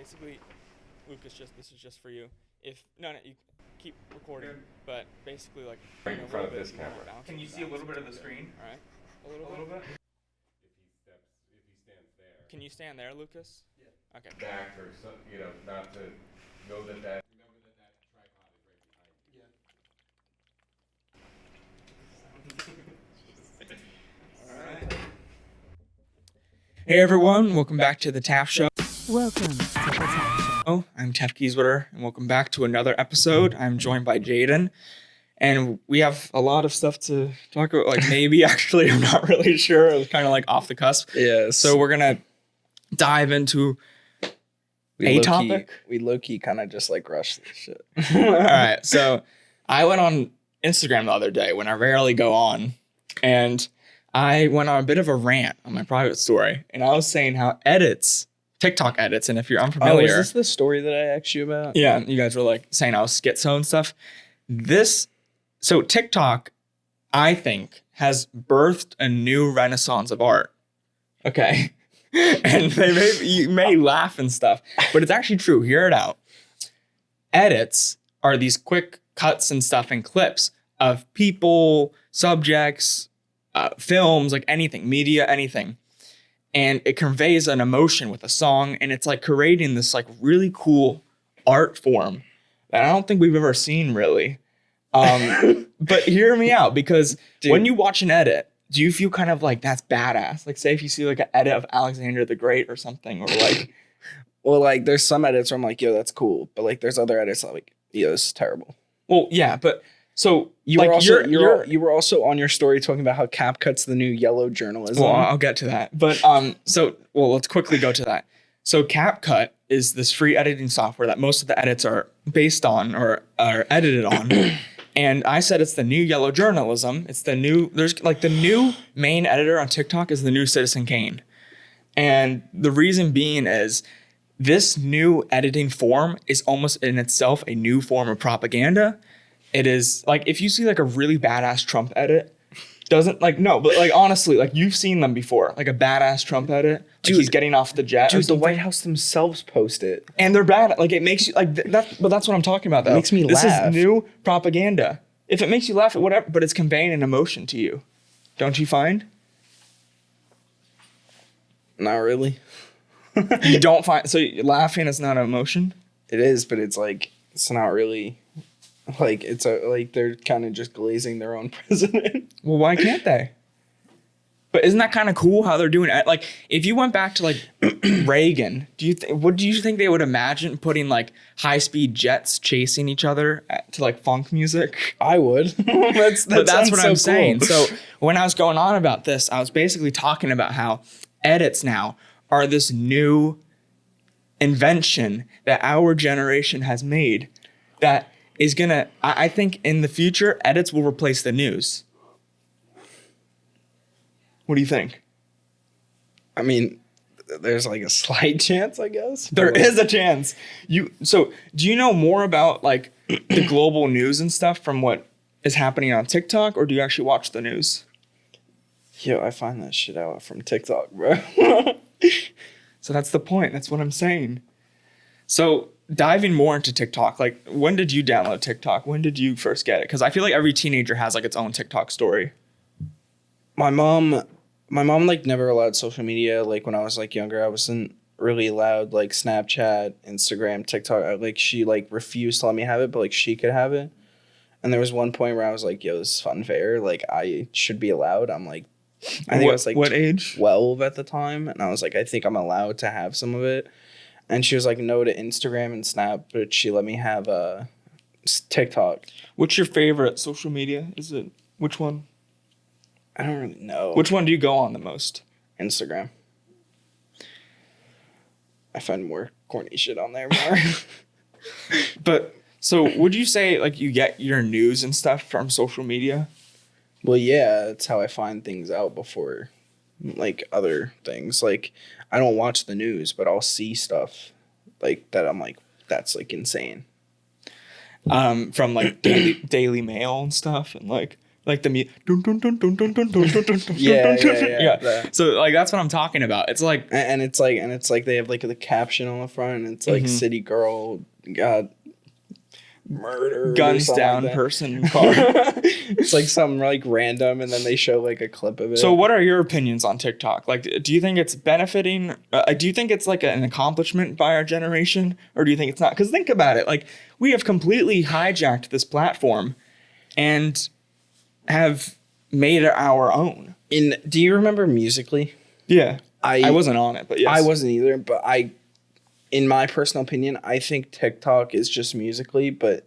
basically, Lucas, this is just for you. If no, you keep recording, but basically like right in front of this camera. Can you see a little bit of the screen? All right, a little bit. If he stands there. Can you stand there, Lucas? Yeah. Okay. Back or so, not to know that. Remember that tripod is right behind you. Yeah. All right. Hey everyone, welcome back to the Taff Show. Welcome to the Taff Show. I'm Taff Kieswetter, and welcome back to another episode. I'm joined by Jaden, and we have a lot of stuff to talk about. Like maybe actually, I'm not really sure. It was kind of like off the cusp. Yeah. So we're gonna dive into a topic. We low-key kind of just like rushed this shit. All right. So I went on Instagram the other day when I rarely go on, and I went on a bit of a rant on my private story, and I was saying how TikTok edits, and if you're unfamiliar. Oh, is this the story that I asked you about? Yeah, you guys were like saying I was schizo and stuff. So TikTok, I think, has birthed a new renaissance of art. Okay. And you may laugh and stuff, but it's actually true. Hear it out. Edits are these quick cuts and stuff and clips of people, subjects, films, like anything, media, anything. And it conveys an emotion with a song, and it's like creating this like really cool art form that I don't think we've ever seen really. But hear me out, because when you watch an edit, do you feel kind of like that's badass? Like say if you see like an edit of Alexander the Great or something, or like, well, like there's some edits where I'm like, yo, that's cool, but like there's other edits that I'm like, yo, this is terrible. Well, yeah, but so you like, were also on your story talking about how CapCut's the new yellow journalism. Well, I'll get to that, but let's quickly go to that. So CapCut is this free editing software that most of the edits are based on or are edited on. And I said it's the new yellow journalism. It's the new, the new main editor on TikTok is the new Citizen Kane. And the reason being is this new editing form is almost in itself a new form of propaganda. It is like, if you see like a really badass Trump edit, honestly, like you've seen them before, like a badass Trump edit. Like dude, he's getting off the jet. Dude, the White House themselves post it. And they're bad. Like it makes you like that. But that's what I'm talking about though. It makes me laugh. This is new propaganda. If it makes you laugh at whatever, but it's conveying an emotion to you. Don't you find? Not really. You don't find, so laughing is not an emotion? It is, but it's like, it's not really. Like it's they're kind of just glazing their own president. Well, why can't they? But isn't that kind of cool how they're doing it? Like, if you went back to like Reagan, what do you think they would imagine putting like high-speed jets chasing each other to like funk music? I would. that's what I'm saying. Cool. So when I was going on about this, I was basically talking about how edits now are this new invention that our generation has made that is gonna, I think in the future, edits will replace the news. What do you think? I mean, there's like a slight chance, I guess. There is a chance. So do you know more about like the global news and stuff from what is happening on TikTok, or do you actually watch the news? Yo, I find that shit out from TikTok, bro. So that's the point. That's what I'm saying. So diving more into TikTok, like when did you download TikTok? When did you first get it? Because I feel like every teenager has like its own TikTok story. My mom like never allowed social media. Like when I was like younger, I wasn't really allowed like Snapchat, Instagram, TikTok. She like refused to let me have it, but like she could have it. And there was one point where I was like, yo, this is unfair. Like I should be allowed. I'm like, I think I was like what age? 12 at the time. And I was like, I think I'm allowed to have some of it. And she was like, no to Instagram and Snap, but she let me have TikTok. What's your favorite social media? Which one? I don't really know. Which one do you go on the most? Instagram. I find more corny shit on there more. But, so would you say like you get your news and stuff from social media? Well, yeah, that's how I find things out before like other things. Like I don't watch the news, but I'll see stuff like that. I'm like, that's like insane. From like Daily Mail and stuff, and like like the dun, dun, dun, dun, dun, dun, dun, dun, dun, dun, Yeah, dun, yeah, dun. yeah, that. So like that's what I'm talking about. It's like And it's like they have like the caption on the front, and it's like city girl got murdered, guns or down like person in car. It's like something like random, and then they show like a clip of it. So what are your opinions on TikTok? Like, do you think it's benefiting? Do you think it's like an accomplishment by our generation, or do you think it's not? Because think about it. Like, we have completely hijacked this platform and have made it our own. Do you remember Musically? Yeah. I I wasn't on it, but yes. I wasn't either, but in my personal opinion, I think TikTok is just Musically, but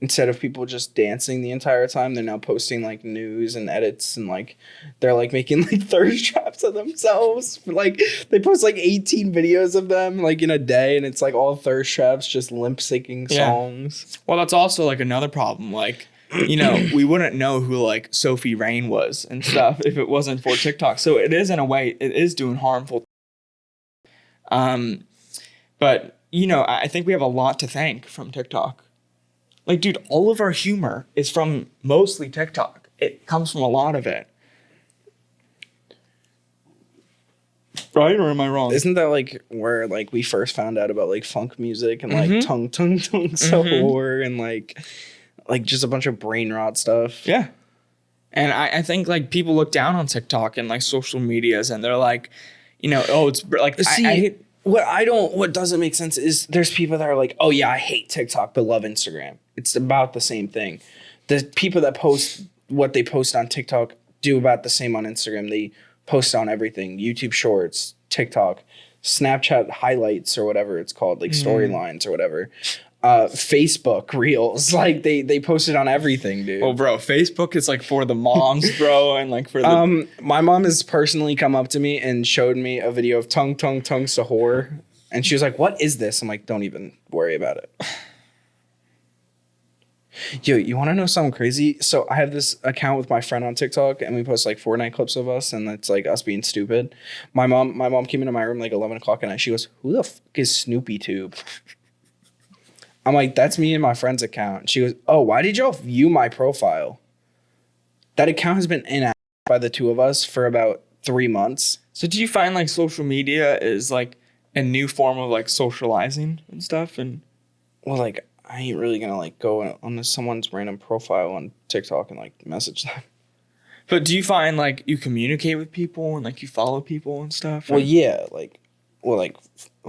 instead of people just dancing the entire time, they're now posting like news and edits, and like they're like making like thirst traps of themselves. Like they post like 18 videos of them like in a day, and it's like all thirst traps, just limp syncing songs. Well, that's also like another problem. Like, you know, we wouldn't know who like Sophie Rain was and stuff if it wasn't for TikTok. So it is, in a way, it is doing harmful. But you know, I think we have a lot to thank from TikTok. Like, dude, all of our humor is from mostly TikTok. It comes from a lot of it. Right, or am I wrong? Isn't that like where like we first found out about like funk music and like tongue sahur and like just a bunch of brain rot stuff? Yeah. And I think like people look down on TikTok and like social medias, and they're like, you know, oh, it's like, See, I hate, what doesn't make sense is there's people that are like, oh yeah, I hate TikTok but love Instagram. It's about the same thing. The people that post what they post on TikTok do about the same on Instagram. They post on everything: YouTube Shorts, TikTok, Snapchat highlights, or whatever it's called, like storylines or whatever. Facebook Reels, like they post it on everything, dude. oh, bro, Facebook is like for the moms, bro, and like for the. My mom has personally come up to me and showed me a video of tongue sahur, and she was like, "What is this?" I'm like, "Don't even worry about it." Yo, you want to know something crazy? So I have this account with my friend on TikTok, and we post like Fortnite clips of us, and it's like us being stupid. My mom came into my room like 11 o'clock at night. She goes, "Who the fuck is Snoopy Tube?" I'm like, "That's me and my friend's account." She goes, "Oh, why did y'all view my profile?" That account has been inactive by the two of us for about 3 months. So do you find like social media is like a new form of like socializing and stuff? And Well, like, I ain't really gonna like go onto someone's random profile on TikTok and like message them. but do you find like you communicate with people and like you follow people and stuff? Well, yeah,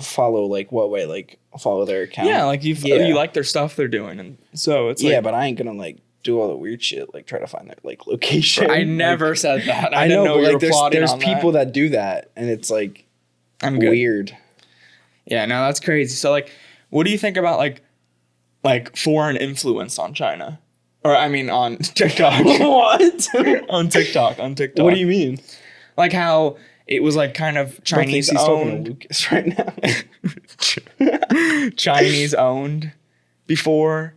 follow like what way? Like follow their account. Yeah, like you like their stuff they're doing, and so it's like, but I ain't gonna like do all the weird shit, like try to find their like location. I never Like, said that. I didn't know, you but were like plotting there's on people that do that, and it's like I'm good. weird. Yeah, no, that's crazy. So like, what do you think about like foreign influence on China? Or I mean on TikTok. What? on TikTok. What do you mean? Like how it was like kind of Chinese He's talking to owned. Lucas right now. Chinese owned before.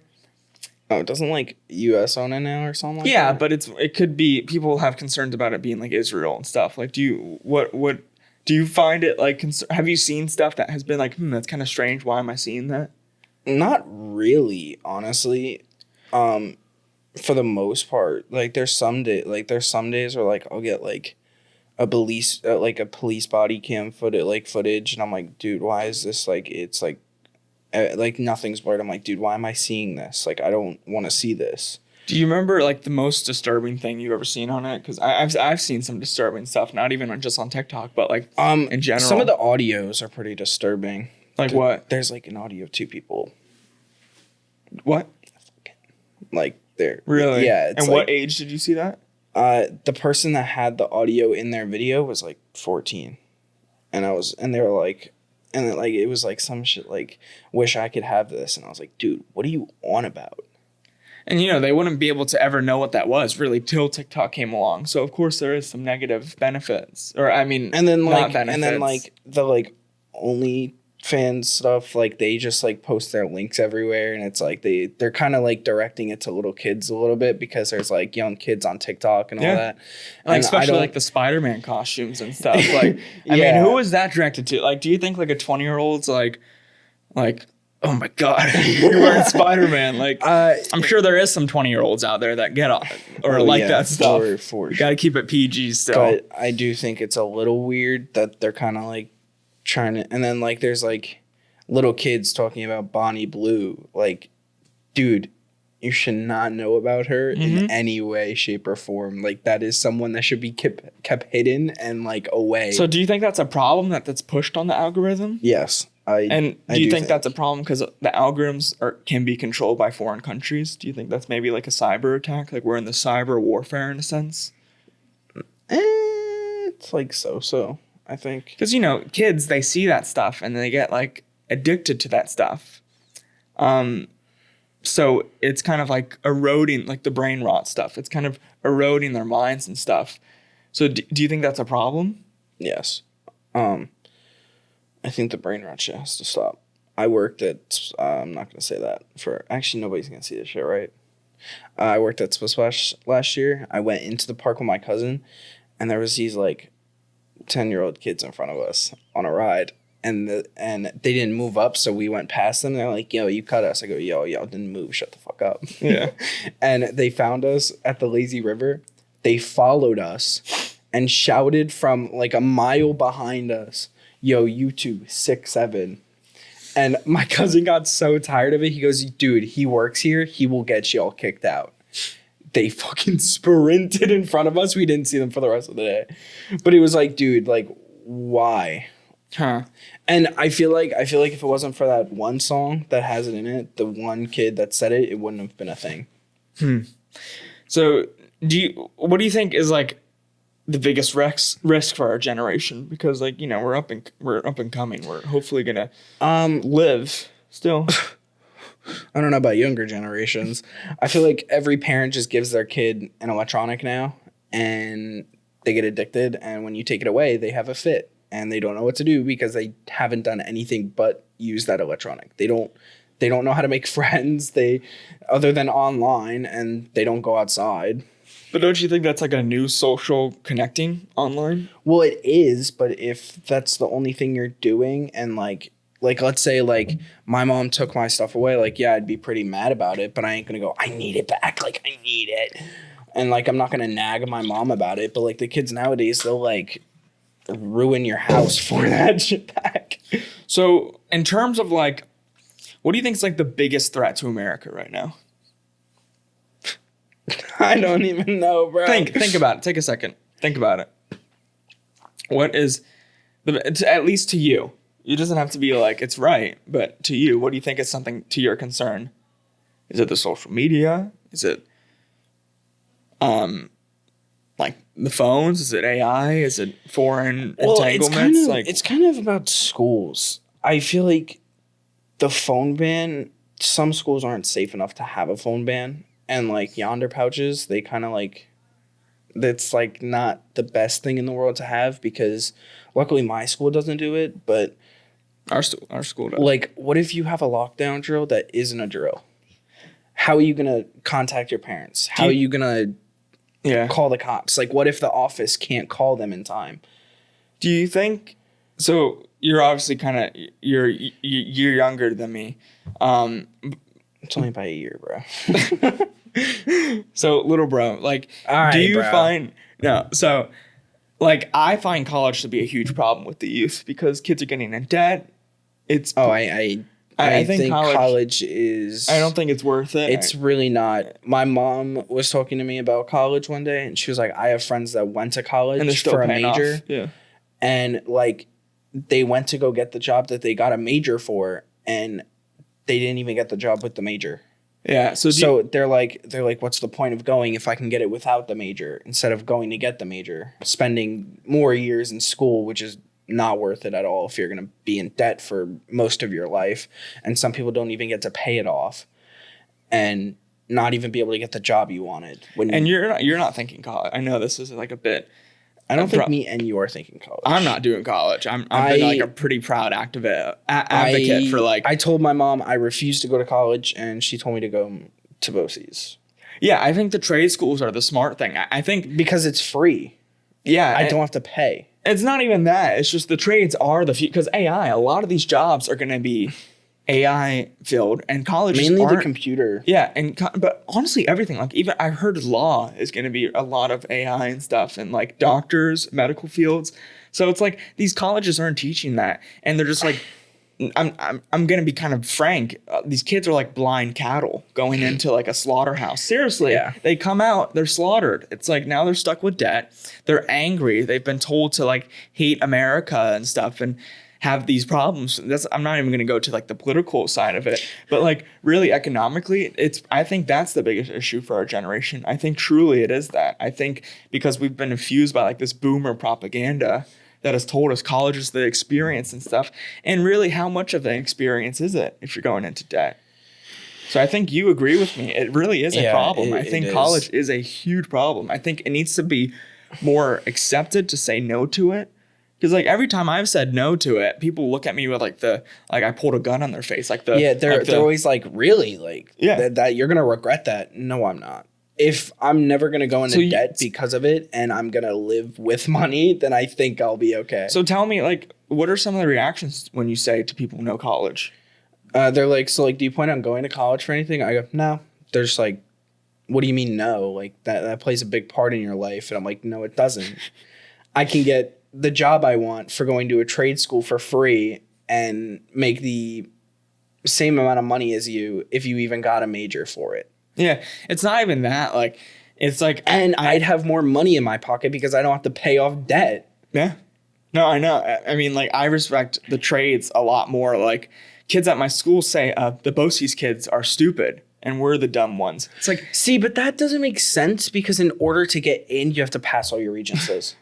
Oh, doesn't like US own it now or something like Yeah, that? but it could be, people have concerns about it being like Israel and stuff. Like, do you find it like, have you seen stuff that has been like, that's kind of strange. Why am I seeing that? Not really, honestly. For the most part, like there's some days where like I'll get like a police body cam footage, and I'm like, dude, why is this it's like nothing's blurred. I'm like, dude, why am I seeing this? Like, I don't want to see this. Do you remember like the most disturbing thing you've ever seen on it? Because I've seen some disturbing stuff, not even just on TikTok, but like in general. Some of the audios are pretty disturbing. Like what? There's like an audio of two people. What? Like they're Really? Yeah. And what age did you see that? The person that had the audio in their video was like 14, and they were like, and then, like it was like some shit like, wish I could have this, and I was like, dude, what are you on about? And you know, they wouldn't be able to ever know what that was really till TikTok came along. So of course there is some negative benefits, or I mean, And then not like benefits. and then like the like OnlyFans stuff, like they just like post their links everywhere, and it's like they're kind of like directing it to little kids a little bit because there's like young kids on TikTok and all that. Like, And especially like the Spider-Man costumes and stuff. Like, I mean, who was that directed to? Like, do you think like a 20-year-old's like Oh my God, you're wearing Spider-Man. Like, I'm sure there is some 20-year-olds out there that get on or like that stuff. For You sure. got to keep it PG still. But I do think it's a little weird that they're kind of like trying to, and then like there's like little kids talking about Bonnie Blue. Like, dude, you should not know about her in any way, shape, or form. Like, that is someone that should be kept hidden and like away. So do you think that's a problem that's pushed on the algorithm? Yes. Do you think that's a problem because the algorithms can be controlled by foreign countries? Do you think that's maybe like a cyber attack? Like we're in the cyber warfare in a sense? It's like so, I think. Because, kids, they see that stuff and they get like addicted to that stuff. So it's kind of like eroding, like the brain rot stuff. It's kind of eroding their minds and stuff. So do you think that's a problem? Yes. I think the brain rot shit has to stop. I worked at, I'm not going to say that actually nobody's going to see this shit, right? I worked at Splash last year. I went into the park with my cousin, and there was these like 10-year-old kids in front of us on a ride, and they didn't move up, so we went past them. They're like, yo, you cut us. I go, yo, didn't move. Shut the fuck up. Yeah. And they found us at the lazy river. They followed us and shouted from like a mile behind us, yo, you two, 6'7". And my cousin got so tired of it. He goes, dude, he works here. He will get you all kicked out. They fucking sprinted in front of us. We didn't see them for the rest of the day. But it was like, dude, like, why? Huh. And I feel like if it wasn't for that one song that has it in it, the one kid that said it, it wouldn't have been a thing. So what do you think is like the biggest risk for our generation? Because like, we're up and coming. We're hopefully gonna live still. I don't know about younger generations. I feel like every parent just gives their kid an electronic now, and they get addicted, and when you take it away, they have a fit and they don't know what to do because they haven't done anything but use that electronic. They don't know how to make friends, other than online, and they don't go outside. But don't you think that's like a new social connecting online? Well, it is, but if that's the only thing you're doing, and like let's say like my mom took my stuff away, like, yeah, I'd be pretty mad about it, but I ain't gonna go, I need it back, like I need it. And like I'm not gonna nag my mom about it, but like the kids nowadays, they'll like ruin your house for that shit back. So in terms of like, what do you think is like the biggest threat to America right now? I don't even know, bro. Think about it. Take a second. Think about it. What is at least to you? It doesn't have to be like it's right, but to you, what do you think is something to your concern? Is it the social media? Is it like the phones? Is it AI? Is it foreign entanglements? It's kind of about schools. I feel like the phone ban, some schools aren't safe enough to have a phone ban. And like yonder pouches, they kind of like, that's like not the best thing in the world to have, because luckily my school doesn't do it, but our school does. Like, what if you have a lockdown drill that isn't a drill? How are you going to contact your parents? How are you going to call the cops? Like, what if the office can't call them in time? Do you think, so you're obviously you're younger than me. It's only by a year, bro. So little bro, like, right, do you bro. find, no, so like I find college to be a huge problem with the youth because kids are getting in debt. It's, I think college is, I don't think it's worth it. It's really not. My mom was talking to me about college one day, and she was like, I have friends that went to college and they're still for a paying major. off. Yeah. And like they went to go get the job that they got a major for, and they didn't even get the job with the major. Yeah. So they're like, what's the point of going if I can get it without the major instead of going to get the major, spending more years in school, which is not worth it at all if you're going to be in debt for most of your life. And some people don't even get to pay it off and not even be able to get the job you wanted. And you're not thinking college. I know this is like a bit. I don't think me and you are thinking college. I'm not doing college. I'm like a pretty proud advocate for like. I told my mom I refused to go to college, and she told me to go to BOCES. Yeah, I think the trade schools are the smart thing. I think because it's free. Yeah, I don't have to pay. It's not even that. It's just the trades are the future. Because AI, a lot of these jobs are going to be AI field, and colleges Mainly the aren't. computer. Yeah, but honestly, everything, like, even I heard law is going to be a lot of AI and stuff, and like doctors, medical fields. So it's like these colleges aren't teaching that, and they're just like, I'm gonna be kind of frank. These kids are like blind cattle going into like a slaughterhouse. Seriously, Yeah. they come out, they're slaughtered. It's like now they're stuck with debt. They're angry. They've been told to like hate America and stuff, and have these problems. I'm not even gonna go to like the political side of it, but like really economically, I think that's the biggest issue for our generation. I think truly it is that. I think because we've been infused by like this boomer propaganda that has told us college is the experience and stuff. And really, how much of the experience is it if you're going into debt? So I think you agree with me. It really is a problem. I think college is a huge problem. I think it needs to be more accepted to say no to it. Because like every time I've said no to it, people look at me with like I pulled a gun on their face. They're always like, really? Like, Yeah. that you're going to regret that. No, I'm not. If I'm never going to go into debt because of it and I'm going to live with money, then I think I'll be okay. So tell me, like, what are some of the reactions when you say to people no college? They're like, so like, do you plan on going to college for anything? I go, no. They're just like, what do you mean no? Like that plays a big part in your life. And I'm like, no, it doesn't. I can get the job I want for going to a trade school for free and make the same amount of money as you if you even got a major for it. Yeah, it's not even that. Like, it's like, and I'd have more money in my pocket because I don't have to pay off debt. Yeah. No, I know. I mean, like, I respect the trades a lot more. Like, kids at my school say the BOCES kids are stupid and we're the dumb ones. It's like, see, but that doesn't make sense because in order to get in, you have to pass all your regents.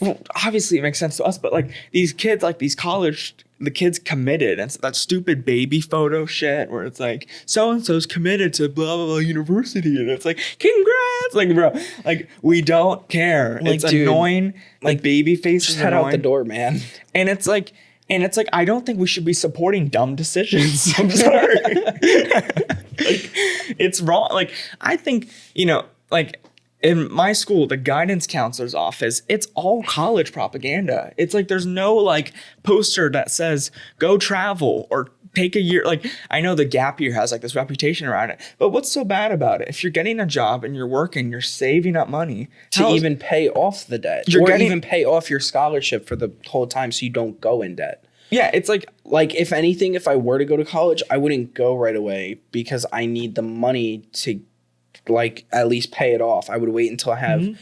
well, obviously it makes sense to us, but like these kids, like these college, the kids committed, and that stupid baby photo shit where it's like so-and-so's committed to blah blah blah university, and it's like, congrats, like, bro, like, we don't care. Like, it's dude, annoying. Like, baby faces, just head out the door, man. And it's like I don't think we should be supporting dumb decisions. I'm sorry. Like, it's wrong. Like, I think, like, in my school, the guidance counselor's office, it's all college propaganda. It's like there's no like poster that says go travel or take a year. Like, I know the gap year has like this reputation around it, but what's so bad about it? If you're getting a job and you're working, you're saving up money to even pay off the debt, even pay off your scholarship for the whole time so you don't go in debt. Yeah, it's like if anything, if I were to go to college, I wouldn't go right away because I need the money to like at least pay it off. I would wait until I have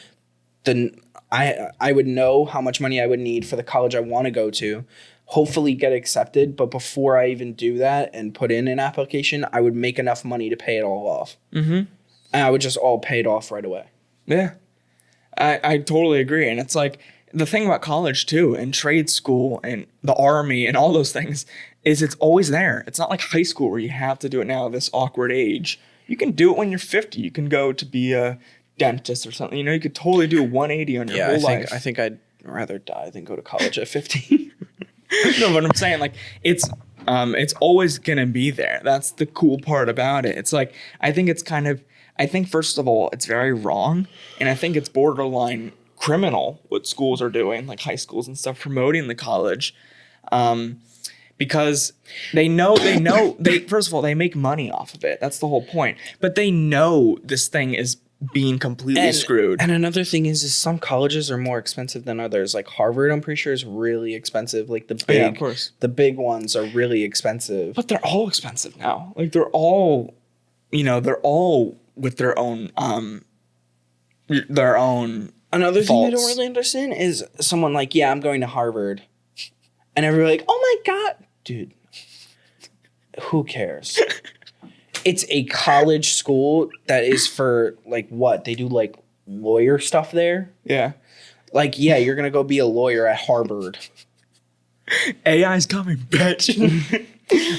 I would know how much money I would need for the college I want to go to, hopefully get accepted. But before I even do that and put in an application, I would make enough money to pay it all off. Mm-hmm. And I would just all pay it off right away. Yeah, I totally agree. And it's like the thing about college too, and trade school and the army and all those things is it's always there. It's not like high school where you have to do it now at this awkward age. You can do it when you're 50. You can go to be a dentist or something. You could totally do a 180 on your whole life. I think I'd rather die than go to college at 50. No, but I'm saying, like, it's always gonna be there. That's the cool part about it. It's like, I think first of all, it's very wrong, and I think it's borderline criminal what schools are doing, like high schools and stuff, promoting the college. Because they first of all, they make money off of it. That's the whole point. But they know this thing is being completely screwed. And another thing is some colleges are more expensive than others. Like Harvard, I'm pretty sure, is really expensive. Like of course. The big ones are really expensive. But they're all expensive now. Like, they're all with their own Another faults. thing I don't really understand is someone like, yeah, I'm going to Harvard. And everybody like, oh my God. Dude, who cares? It's a college school that is for, like, what? They do, like, lawyer stuff there? Yeah. Like, yeah, you're going to go be a lawyer at Harvard. AI's coming, bitch.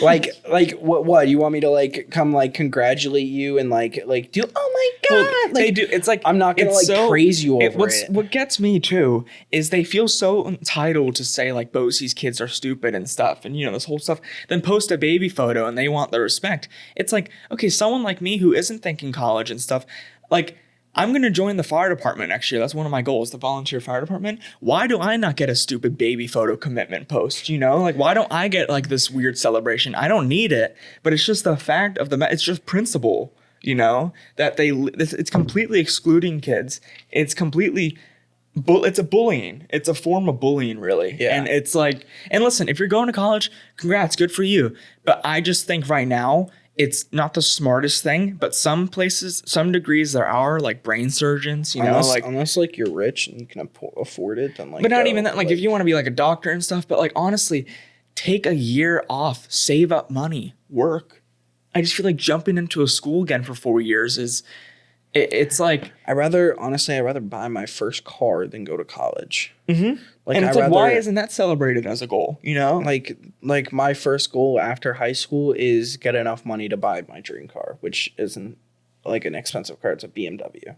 like what? You want me to, like, come, like, congratulate you and, like do, oh my God. Well, like, they do. It's like, I'm not going to, like, praise you over it. What gets me, too, is they feel so entitled to say, like, BOCES kids are stupid and stuff, and, this whole stuff, then post a baby photo and they want the respect. It's like, okay, someone like me who isn't thinking college and stuff, like, I'm going to join the fire department next year. That's one of my goals, the volunteer fire department. Why do I not get a stupid baby photo commitment post? You know, like, why don't I get like this weird celebration? I don't need it, but it's just the fact of it's just principle, you know, that it's completely excluding kids. It's completely, it's a bullying. It's a form of bullying, really. Yeah. And it's like, and listen, if you're going to college, congrats, good for you. But I just think right now, it's not the smartest thing, but some places, some degrees, there are like brain surgeons, you know, unless like you're rich and you can afford it, then like. But not even that. Like if you want to be like a doctor and stuff, but like honestly, take a year off, save up money, work. I just feel like jumping into a school again for 4 years it's like I'd rather buy my first car than go to college. Mm-hmm. Like, and it's like, why isn't that celebrated as a goal? You know, like my first goal after high school is get enough money to buy my dream car, which isn't like an expensive car. It's a BMW.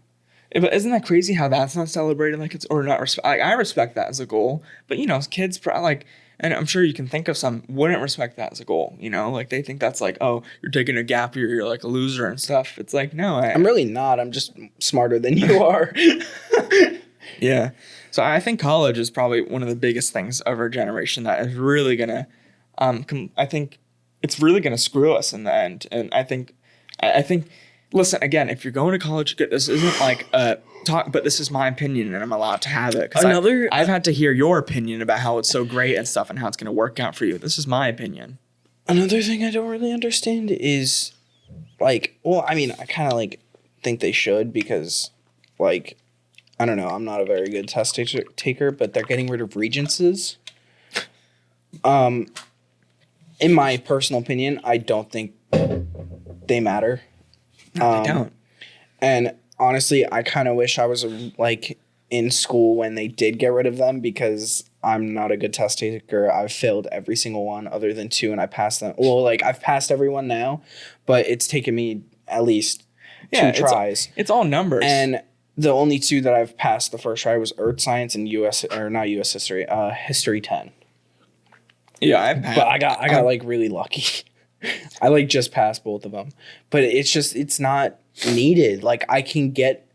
But isn't that crazy how that's not celebrated? Like it's or not. I respect that as a goal, but you know, kids like. And I'm sure you can think of some wouldn't respect that as a goal, you know? Like, they think that's like, oh, you're taking a gap year, you're like a loser and stuff. It's like, no. I'm really not. I'm just smarter than you are. Yeah. So I think college is probably one of the biggest things of our generation that is really going to, I think it's really going to screw us in the end. And I think, listen, again, if you're going to college, this isn't like a talk, but this is my opinion and I'm allowed to have it. I've had to hear your opinion about how it's so great and stuff and how it's going to work out for you. This is my opinion. Another thing I don't really understand is like, well, I mean, I kind of like think they should because like, I don't know, I'm not a very good test taker, but they're getting rid of regencies. In my personal opinion, I don't think they matter. No, they don't. And honestly, I kind of wish I was like in school when they did get rid of them because I'm not a good test taker. I've failed every single one other than 2 and I passed them. Well, like I've passed every one now, but it's taken me at least 2 tries. It's all numbers. And the only 2 that I've passed the first try was Earth Science and History 10. Yeah, but I got like really lucky. I like just passed both of them. But it's not needed. Like I can get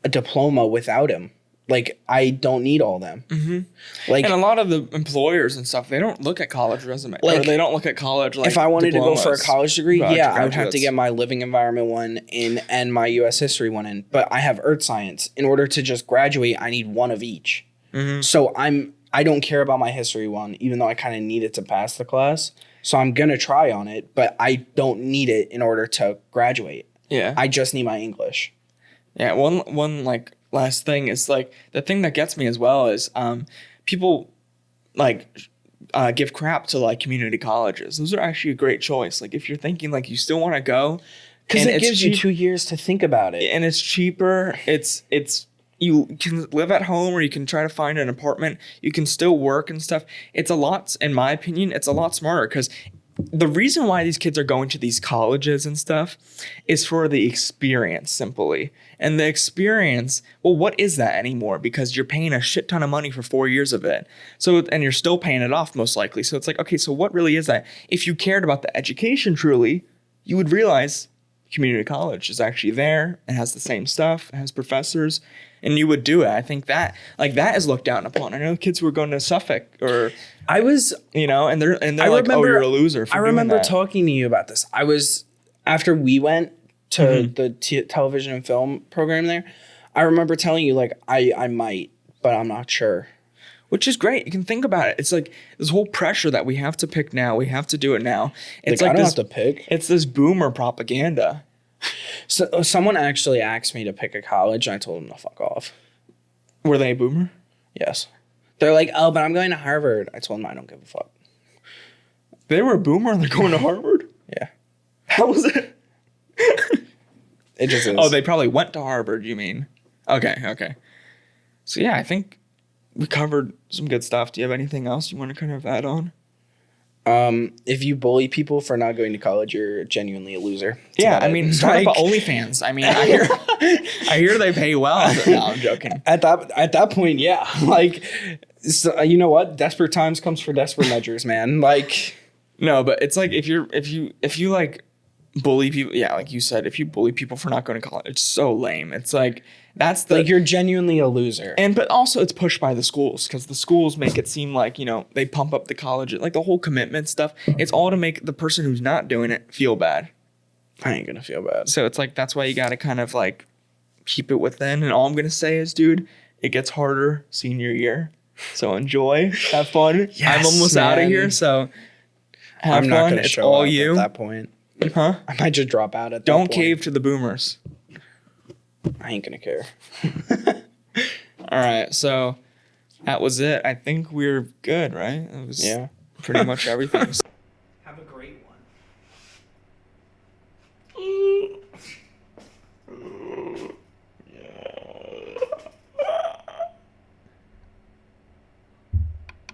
a diploma without him. Like I don't need all them. Mm-hmm. Like, and a lot of the employers and stuff, they don't look at college resume. Like, or they don't look at college. Like, if I wanted to go for a college degree, yeah, I would have to graduates. get my living environment one in and my U.S. history one in. But I have Earth Science. In order to just graduate, I need one of each. Mm-hmm. So I don't care about my history one, even though I kind of need it to pass the class. So I'm gonna try on it, but I don't need it in order to graduate. Yeah, I just need my English. Yeah, one like last thing is like the thing that gets me as well is people like give crap to like community colleges. Those are actually a great choice. Like if you're thinking like you still want to go, because it gives you 2 years to think about it, and it's cheaper. It's you can live at home or you can try to find an apartment. You can still work and stuff. It's a lot, in my opinion, it's a lot smarter because the reason why these kids are going to these colleges and stuff is for the experience simply. And the experience, well, what is that anymore? Because you're paying a shit ton of money for 4 years of it. So, and you're still paying it off most likely. So it's like, okay, so what really is that? If you cared about the education truly, you would realize community college is actually there. It has the same stuff. It has professors. And you would do it. I think that is looked down upon. I know kids who are going to Suffolk or I was, you know, and they're like, oh, you're a loser for doing that. Talking to you about this. I was after we went to the television and film program there. I remember telling you like I might, but I'm not sure. Which is great. You can think about it. It's like this whole pressure that we have to pick now. We have to do it now. It's like I don't have to pick. It's this boomer propaganda. So someone actually asked me to pick a college, and I told them to fuck off. Were they a boomer? Yes. They're like, oh, but I'm going to Harvard. I told them I don't give a fuck. They were a boomer and they're going to Harvard? Yeah. How was it? It just is. Oh, they probably went to Harvard, you mean? Okay. So yeah, I think we covered some good stuff. Do you have anything else you want to kind of add on? If you bully people for not going to college, you're genuinely a loser. Yeah, I mean, start up OnlyFans. I mean, I hear they pay well. No, I'm joking. At that point, yeah. Like, so, you know what? Desperate times comes for desperate measures, man. Like, no, but it's like if you like bully people. Yeah, like you said, if you bully people for not going to college, it's so lame. It's like that's the Like you're genuinely a loser. but also it's pushed by the schools because the schools make it seem like, you know, they pump up the college, like the whole commitment stuff. It's all to make the person who's not doing it feel bad. I ain't gonna feel bad. So it's like that's why you got to kind of like keep it within. And all I'm gonna say is, dude, it gets harder senior year. So enjoy, have fun. Yes, I'm almost out of man. here, so have I'm not fun. gonna It's show all up you, at that point. huh? I might just drop out at that Don't point. cave to the boomers. I ain't gonna care. All right, so that was it. I think we're good, right? That was pretty much everything. Have a great one.